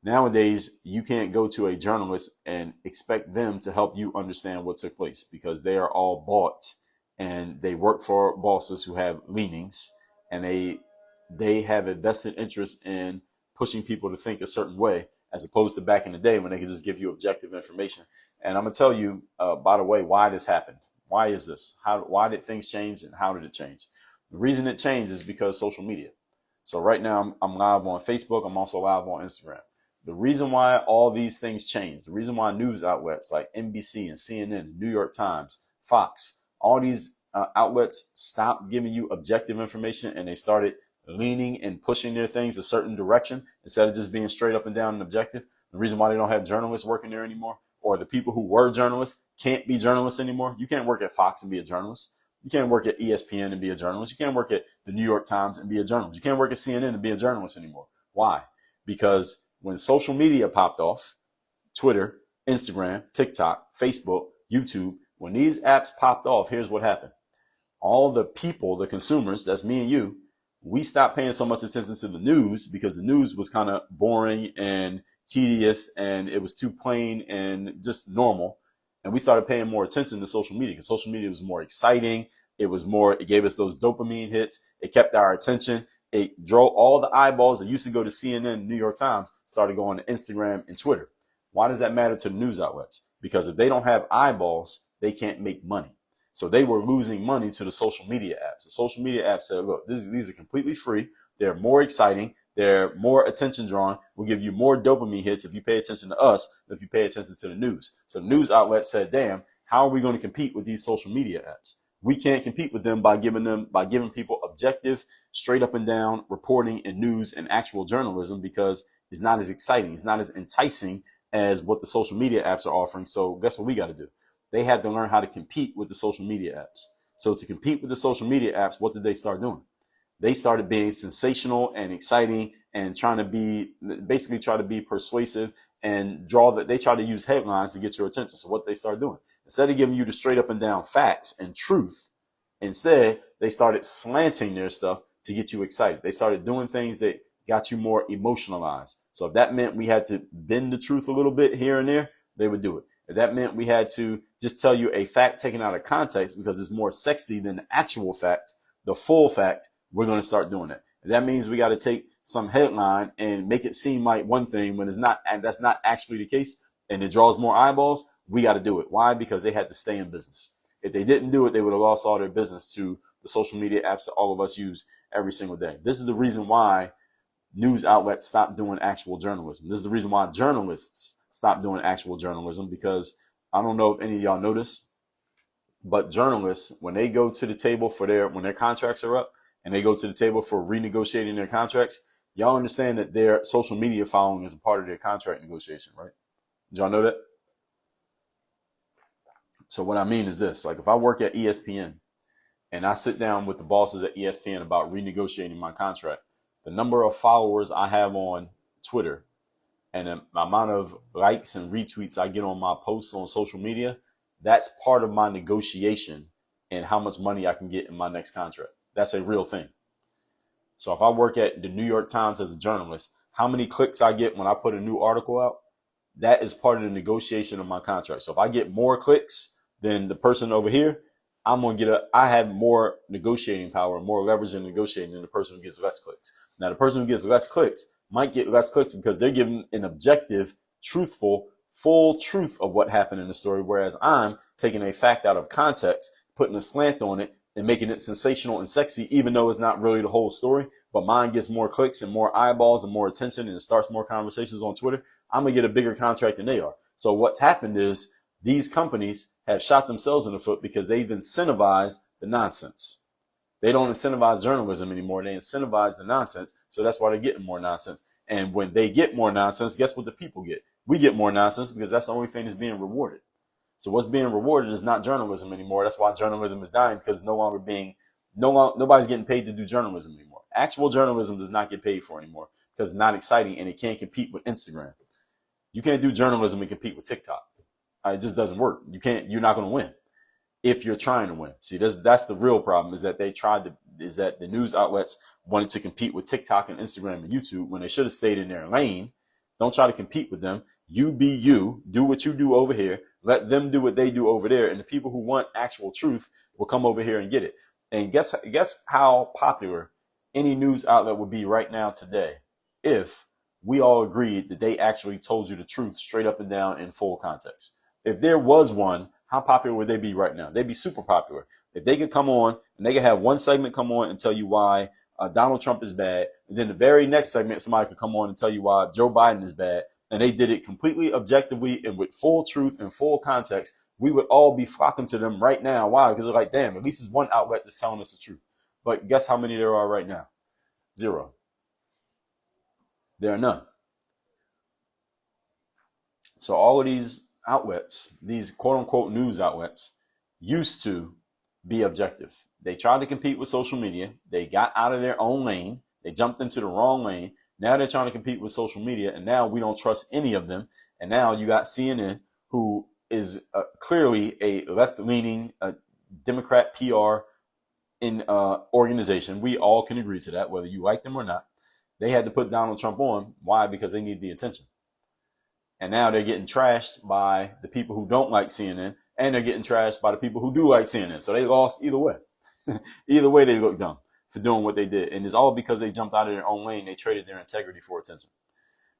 Nowadays, you can't go to a journalist and expect them to help you understand what took place because they are all bought and they work for bosses who have leanings, and they have a vested interest in pushing people to think a certain way, as opposed to back in the day when they could just give you objective information. And I'm going to tell you, by the way, why this happened. Why is this? Why did things change and how did it change? The reason it changed is because social media. So right now I'm live on Facebook. I'm also live on Instagram. The reason why all these things changed, the reason why news outlets like NBC and CNN, New York Times, Fox, all these outlets stopped giving you objective information and they started leaning and pushing their things a certain direction instead of just being straight up and down and objective. The reason why they don't have journalists working there anymore, or the people who were journalists can't be journalists anymore. You can't work at Fox and be a journalist. You can't work at ESPN and be a journalist. You can't work at the New York Times and be a journalist. You can't work at CNN and be a journalist anymore. Why? Because when social media popped off, Twitter, Instagram, TikTok, Facebook, YouTube, when these apps popped off, here's what happened. All the people, the consumers, that's me and you, we stopped paying so much attention to the news because the news was kind of boring and tedious and it was too plain and just normal. And we started paying more attention to social media because social media was more exciting. It gave us those dopamine hits. It kept our attention. It drew all the eyeballs that used to go to CNN and New York Times started going to Instagram and Twitter. Why does that matter to the news outlets? Because if they don't have eyeballs, they can't make money. So they were losing money to the social media apps. The social media apps said, look, these are completely free. They're more exciting. They're more attention drawing. We'll give you more dopamine hits if you pay attention to us than if you pay attention to the news. So the news outlets said, damn, how are we going to compete with these social media apps? We can't compete with them by giving people objective, straight up and down reporting and news and actual journalism because it's not as exciting. It's not as enticing as what the social media apps are offering. So guess what we got to do? They had to learn how to compete with the social media apps. So to compete with the social media apps, what did they start doing? They started being sensational and exciting and try to be persuasive and they try to use headlines to get your attention. So what they start doing, instead of giving you the straight up and down facts and truth, instead they started slanting their stuff to get you excited. They started doing things that got you more emotionalized. So if that meant we had to bend the truth a little bit here and there, they would do it. If that meant we had to just tell you a fact taken out of context because it's more sexy than the actual fact, the full fact, we're going to start doing that. If that means we got to take some headline and make it seem like one thing when it's not, and that's not actually the case, and it draws more eyeballs, we got to do it. Why? Because they had to stay in business. If they didn't do it, they would have lost all their business to the social media apps that all of us use every single day. This is the reason why news outlets stopped doing actual journalism. This is the reason why journalists stopped doing actual journalism, because I don't know if any of y'all know this, but journalists, when they go to the table when their contracts are up and they go to the table for renegotiating their contracts, y'all understand that their social media following is a part of their contract negotiation, right? Did y'all know that? So what I mean is this, like if I work at ESPN and I sit down with the bosses at ESPN about renegotiating my contract, the number of followers I have on Twitter and the amount of likes and retweets I get on my posts on social media, that's part of my negotiation and how much money I can get in my next contract. That's a real thing. So if I work at the New York Times as a journalist, how many clicks I get when I put a new article out, that is part of the negotiation of my contract. So if I get more clicks than the person over here, I have more negotiating power, more leverage in negotiating than the person who gets less clicks. Now, the person who gets less clicks might get less clicks because they're giving an objective, truthful, full truth of what happened in the story, whereas I'm taking a fact out of context, putting a slant on it, and making it sensational and sexy, even though it's not really the whole story. But mine gets more clicks and more eyeballs and more attention, and it starts more conversations on Twitter. I'm going to get a bigger contract than they are. So what's happened is these companies have shot themselves in the foot because they've incentivized the nonsense. They don't incentivize journalism anymore. They incentivize the nonsense. So that's why they're getting more nonsense. And when they get more nonsense, guess what the people get? We get more nonsense because that's the only thing that's being rewarded. So what's being rewarded is not journalism anymore. That's why journalism is dying, because nobody's getting paid to do journalism anymore. Actual journalism does not get paid for anymore because it's not exciting and it can't compete with Instagram. You can't do journalism and compete with TikTok. It just doesn't work. You're not going to win if you're trying to win. See, that's the real problem, is that the news outlets wanted to compete with TikTok and Instagram and YouTube when they should have stayed in their lane. Don't try to compete with them. You be you, do what you do over here. Let them do what they do over there. And the people who want actual truth will come over here and get it. And guess how popular any news outlet would be right now today if we all agreed that they actually told you the truth straight up and down in full context. If there was one, how popular would they be right now? They'd be super popular. If they could come on and they could have one segment come on and tell you why Donald Trump is bad, and then the very next segment, somebody could come on and tell you why Joe Biden is bad, and they did it completely objectively and with full truth and full context, we would all be flocking to them right now. Why? Because they're like, damn, at least it's one outlet that's telling us the truth. But guess how many there are right now? Zero. There are none. So all of these outlets, these quote unquote news outlets, used to be objective. They tried to compete with social media. They got out of their own lane. They jumped into the wrong lane. Now they're trying to compete with social media, and now we don't trust any of them. And now you got CNN, who is clearly a left-leaning Democrat PR organization. We all can agree to that, whether you like them or not. They had to put Donald Trump on. Why? Because they need the attention. And now they're getting trashed by the people who don't like CNN, and they're getting trashed by the people who do like CNN. So they lost either way. Either way, they look dumb for doing what they did. And it's all because they jumped out of their own lane. They traded their integrity for attention.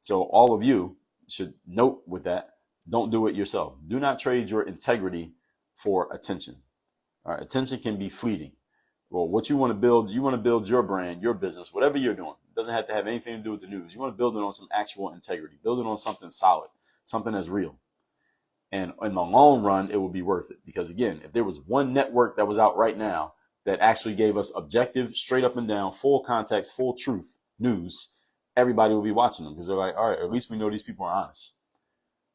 So all of you should note with that, don't do it yourself. Do not trade your integrity for attention. All right, attention can be fleeting. Well, what you want to build your brand, your business, whatever you're doing. It doesn't have to have anything to do with the news. You want to build it on some actual integrity. Build it on something solid, something that's real. And in the long run, it will be worth it. Because again, if there was one network that was out right now that actually gave us objective, straight up and down, full context, full truth news, everybody will be watching them, because they're like, all right, at least we know these people are honest.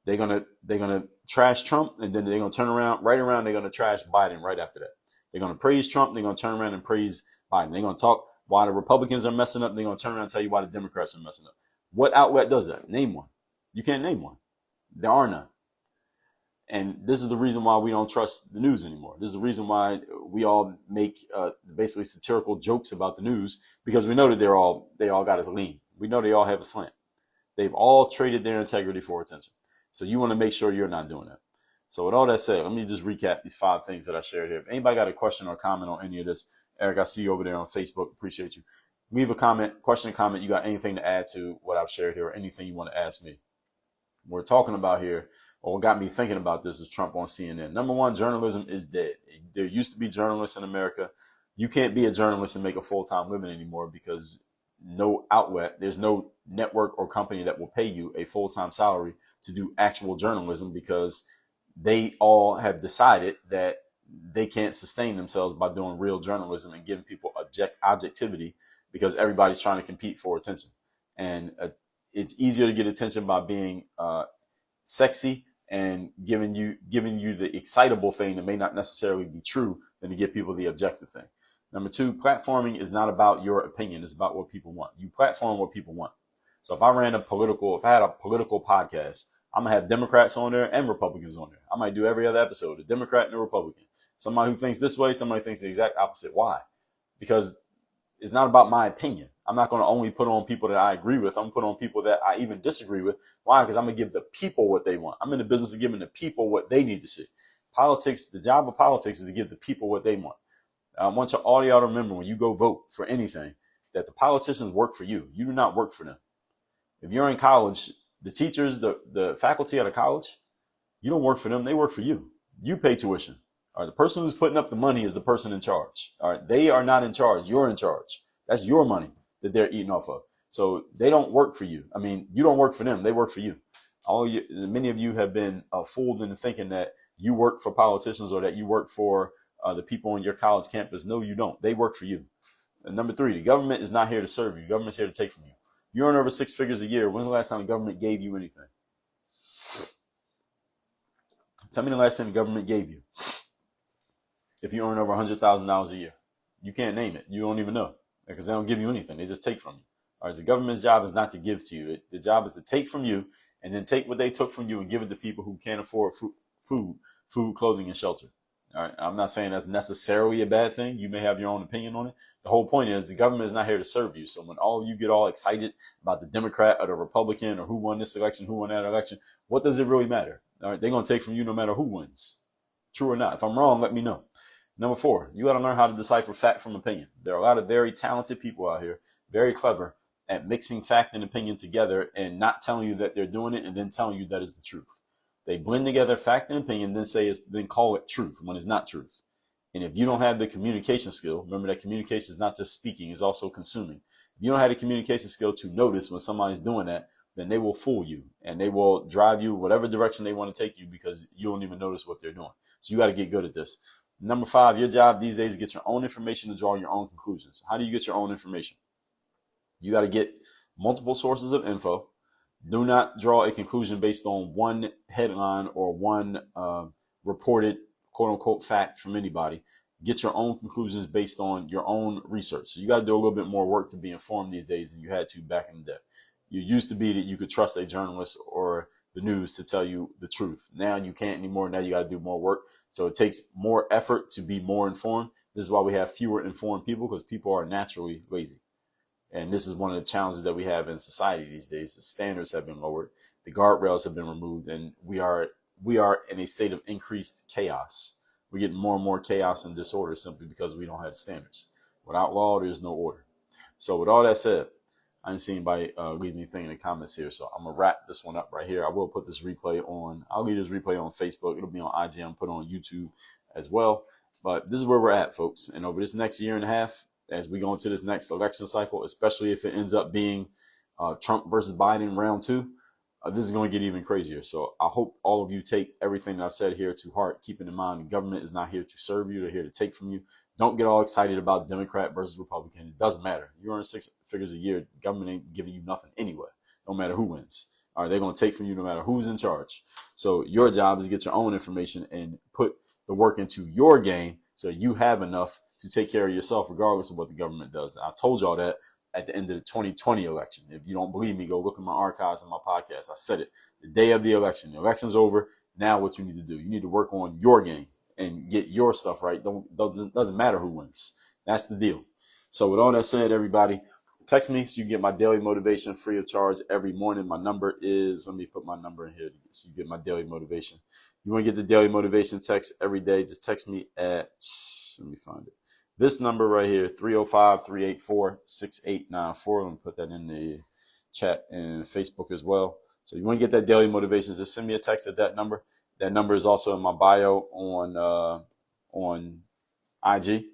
They're gonna trash Trump, and then they're gonna turn around, they're gonna trash Biden right after that. They're gonna praise Trump, they're gonna turn around and praise Biden. They're gonna talk why the Republicans are messing up, they're gonna turn around and tell you why the Democrats are messing up. What outlet does that? Name one. You can't name one. There are none. And this is the reason why we don't trust the news anymore. This is the reason why we all make basically satirical jokes about the news, because we know that they all got a lean. We know they all have a slant. They've all traded their integrity for attention. So you want to make sure you're not doing that. So with all that said, let me just recap these 5 things that I shared here. If anybody got a question or comment on any of this, Eric, I see you over there on Facebook. Appreciate you. Leave a question, you got anything to add to what I've shared here, or anything you want to ask me. We're talking about here, or what got me thinking about this, is Trump on CNN. Number one, journalism is dead. There used to be journalists in America. You can't be a journalist and make a full-time living anymore, because no outlet, there's no network or company that will pay you a full-time salary to do actual journalism, because they all have decided that they can't sustain themselves by doing real journalism and giving people objectivity, because everybody's trying to compete for attention. And it's easier to get attention by being sexy and giving you the excitable thing that may not necessarily be true than to give people the objective thing. Number two, platforming is not about your opinion. It's about what people want. You platform what people want. So if I had a political podcast, I'm going to have Democrats on there and Republicans on there. I might do every other episode, a Democrat and a Republican. Somebody who thinks this way, somebody thinks the exact opposite. Why? Because it's not about my opinion. I'm not going to only put on people that I agree with. I'm going to put on people that I even disagree with. Why? Because I'm going to give the people what they want. I'm in the business of giving the people what they need to see. Politics, the job of politics is to give the people what they want. I want all y'all to remember, when you go vote for anything, that the politicians work for you. You do not work for them. If you're in college, the teachers, the faculty at a college, you don't work for them. They work for you. You pay tuition. All right, the person who's putting up the money is the person in charge. All right, they are not in charge. You're in charge. That's your money that they're eating off of. So they don't work for you. I mean, you don't work for them. They work for you. Many of you have been fooled into thinking that you work for politicians or that you work for the people on your college campus. No, you don't. They work for you. And number three, the government is not here to serve you. The government's here to take from you. You earn over 6 figures a year. When's the last time the government gave you anything? Tell me the last time the government gave you. If you earn over $100,000 a year, you can't name it. You don't even know, because they don't give you anything. They just take from you. All right, the government's job is not to give to you. The job is to take from you and then take what they took from you and give it to people who can't afford food, clothing, and shelter. All right, I'm not saying that's necessarily a bad thing. You may have your own opinion on it. The whole point is the government is not here to serve you. So when all of you get all excited about the Democrat or the Republican or who won this election, who won that election, what does it really matter? All right, they're going to take from you no matter who wins. True or not. If I'm wrong, let me know. Number four, you got to learn how to decipher fact from opinion. There are a lot of very talented people out here, very clever at mixing fact and opinion together and not telling you that they're doing it and then telling you that is the truth. They blend together fact and opinion, then call it truth when it's not truth. And if you don't have the communication skill, remember that communication is not just speaking, it's also consuming. If you don't have the communication skill to notice when somebody's doing that, then they will fool you and they will drive you whatever direction they want to take you because you don't even notice what they're doing. So you got to get good at this. Number five, your job these days is to get your own information to draw your own conclusions. How do you get your own information? You got to get multiple sources of info. Do not draw a conclusion based on one headline or one reported quote unquote fact from anybody. Get your own conclusions based on your own research. So you got to do a little bit more work to be informed these days than you had to back in the day. You used to be that you could trust a journalist or the news to tell you the truth. Now you can't anymore. Now you got to do more work. So it takes more effort to be more informed. This is why we have fewer informed people, because people are naturally lazy. And this is one of the challenges that we have in society these days. The standards have been lowered. The guardrails have been removed. And we are in a state of increased chaos. We're getting more and more chaos and disorder simply because we don't have standards. Without law, there's no order. So with all that said, I didn't see anybody leave anything in the comments here. So I'm going to wrap this one up right here. I will put this replay on. I'll leave this replay on Facebook. It'll be on IG. I'll put it on YouTube as well. But this is where we're at, folks. And over this next year and a half, as we go into this next election cycle, especially if it ends up being Trump versus Biden round 2, this is going to get even crazier. So I hope all of you take everything that I've said here to heart, keeping in mind the government is not here to serve you. They're here to take from you. Don't get all excited about Democrat versus Republican. It doesn't matter. You earn 6 figures a year. The government ain't giving you nothing anyway, no matter who wins. All right, they're going to take from you no matter who's in charge. So your job is to get your own information and put the work into your game so you have enough to take care of yourself regardless of what the government does. I told y'all that at the end of the 2020 election. If you don't believe me, go look at my archives and my podcast. I said it the day of the election. The election's over. Now what you need to do, you need to work on your game and get your stuff right. Doesn't matter who wins. That's the deal. So with all that said, everybody, text me so you get my daily motivation free of charge every morning. My number is, let me put my number in here so you get my daily motivation. You want to get the daily motivation text every day, just text me at, let me find it. This number right here, 305-384-6894. Let me put that in the chat and Facebook as well. So you want to get that daily motivation, just send me a text at that number. That number is also in my bio on IG.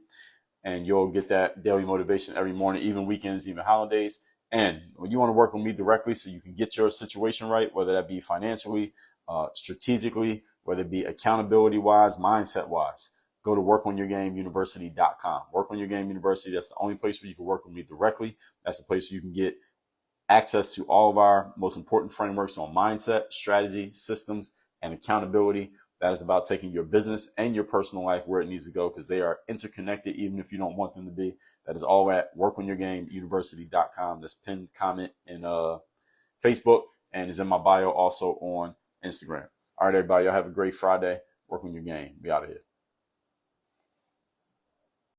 And you'll get that daily motivation every morning, even weekends, even holidays. And when you want to work with me directly so you can get your situation right, whether that be financially, strategically, whether it be accountability-wise, mindset-wise, go to workonyourgameuniversity.com. Work on Your Game University. That's the only place where you can work with me directly. That's the place where you can get access to all of our most important frameworks on mindset, strategy, systems, and accountability. That is about taking your business and your personal life where it needs to go, because they are interconnected even if you don't want them to be. That is all at workonyourgameuniversity.com. That's pinned comment in Facebook and is in my bio also on Instagram. All right, everybody, y'all have a great Friday. Work on your game. Be out of here.